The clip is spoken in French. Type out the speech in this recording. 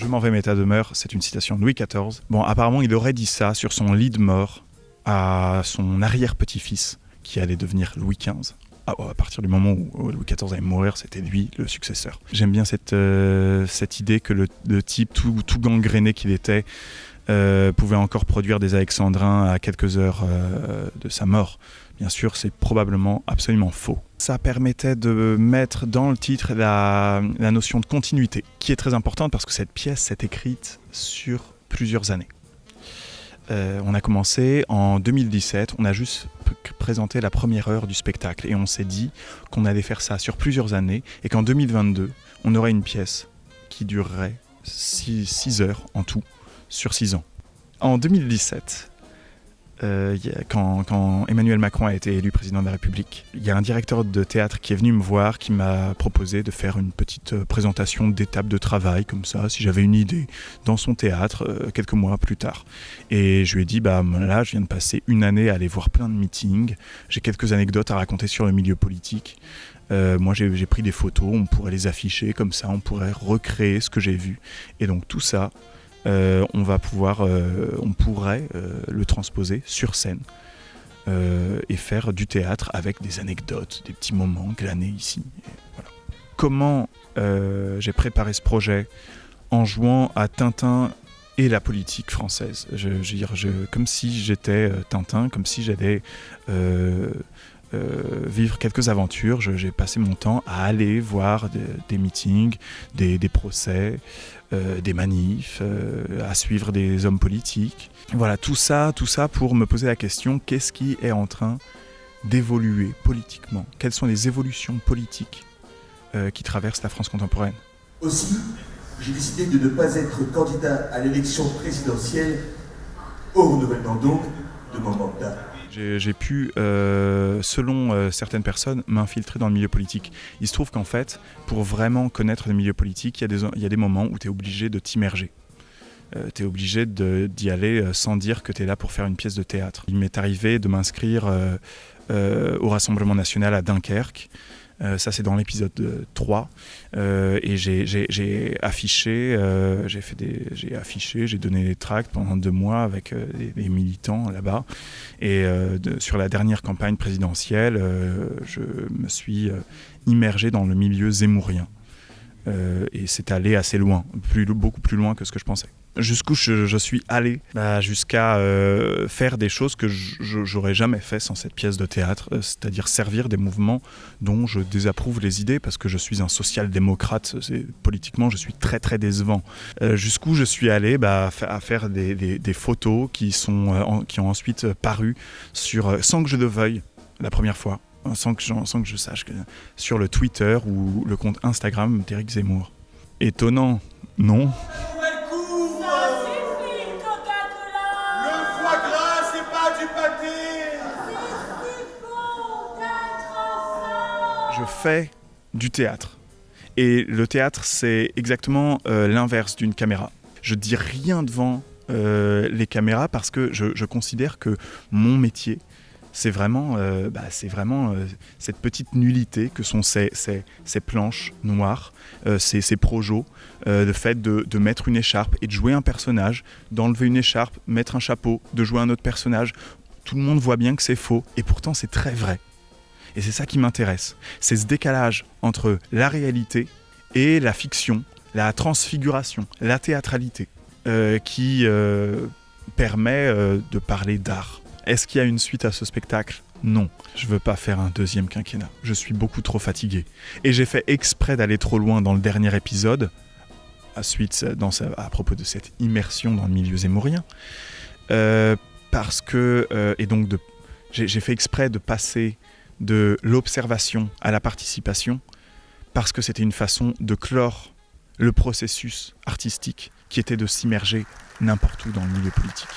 Je m'en vais, mais ta demeure, c'est une citation de Louis XIV. Bon, apparemment, il aurait dit ça sur son lit de mort à son arrière-petit-fils, qui allait devenir Louis XV. À partir du moment où Louis XIV allait mourir, c'était lui le successeur. J'aime bien cette idée que le type, tout gangréné qu'il était, pouvait encore produire des alexandrins à quelques heures de sa mort. Bien sûr, c'est probablement absolument faux. Ça permettait de mettre dans le titre la notion de continuité, qui est très importante parce que cette pièce s'est écrite sur plusieurs années. On a commencé en 2017, on a juste présenté la première heure du spectacle et on s'est dit qu'on allait faire ça sur plusieurs années et qu'en 2022, on aurait une pièce qui durerait 6 heures en tout, sur 6 ans. En 2017, quand Emmanuel Macron a été élu président de la République, il y a un directeur de théâtre qui est venu me voir, qui m'a proposé de faire une petite présentation d'étapes de travail, comme ça, si j'avais une idée, dans son théâtre, quelques mois plus tard. Et je lui ai dit, là, je viens de passer une année à aller voir plein de meetings, j'ai quelques anecdotes à raconter sur le milieu politique. Moi, j'ai pris des photos, on pourrait les afficher, comme ça, on pourrait recréer ce que j'ai vu. Et donc tout ça, on pourrait le transposer sur scène et faire du théâtre avec des anecdotes, des petits moments glanés ici. Voilà. Comment j'ai préparé ce projet en jouant à Tintin et la politique française. Comme si j'étais Tintin, comme si j'allais vivre quelques aventures. J'ai passé mon temps à aller voir des meetings, des procès, des manifs, à suivre des hommes politiques. Voilà, tout ça pour me poser la question, qu'est-ce qui est en train d'évoluer politiquement ? Quelles sont les évolutions politiques qui traversent la France contemporaine ? Aussi, j'ai décidé de ne pas être candidat à l'élection présidentielle au renouvellement donc de mon mandat. J'ai pu, selon certaines personnes, m'infiltrer dans le milieu politique. Il se trouve qu'en fait, pour vraiment connaître le milieu politique, il y a des moments où tu es obligé de t'immerger. Tu es obligé d'y aller sans dire que tu es là pour faire une pièce de théâtre. Il m'est arrivé de m'inscrire au Rassemblement national à Dunkerque. Ça, c'est dans l'épisode 3. Et j'ai affiché, j'ai donné des tracts pendant 2 mois avec des militants là-bas. Et sur la dernière campagne présidentielle, je me suis immergé dans le milieu zemmourien. Et c'est allé assez loin, beaucoup plus loin que ce que je pensais. Jusqu'où je suis allé, jusqu'à faire des choses que j'aurais jamais fait sans cette pièce de théâtre, c'est-à-dire servir des mouvements dont je désapprouve les idées parce que je suis un social-démocrate, politiquement je suis très très décevant. Jusqu'où je suis allé à faire des photos qui ont ensuite paru sans que je le veuille la première fois, sans que je sache, sur le Twitter ou le compte Instagram d'Éric Zemmour. Étonnant, non ? Je fais du théâtre. Et le théâtre, c'est exactement l'inverse d'une caméra. Je dis rien devant les caméras parce que je considère que mon métier, c'est vraiment cette petite nullité que sont ces planches noires, ces projos, le fait de mettre une écharpe et de jouer un personnage, d'enlever une écharpe, mettre un chapeau, de jouer un autre personnage. Tout le monde voit bien que c'est faux et pourtant c'est très vrai. Et c'est ça qui m'intéresse. C'est ce décalage entre la réalité et la fiction, la transfiguration, la théâtralité, qui permet de parler d'art. Est-ce qu'il y a une suite à ce spectacle ? Non. Je ne veux pas faire un 2e quinquennat. Je suis beaucoup trop fatigué. Et j'ai fait exprès d'aller trop loin dans le dernier épisode, à propos de cette immersion dans le milieu zemmourien, parce que... j'ai fait exprès de passer de l'observation à la participation, parce que c'était une façon de clore le processus artistique qui était de s'immerger n'importe où dans le milieu politique.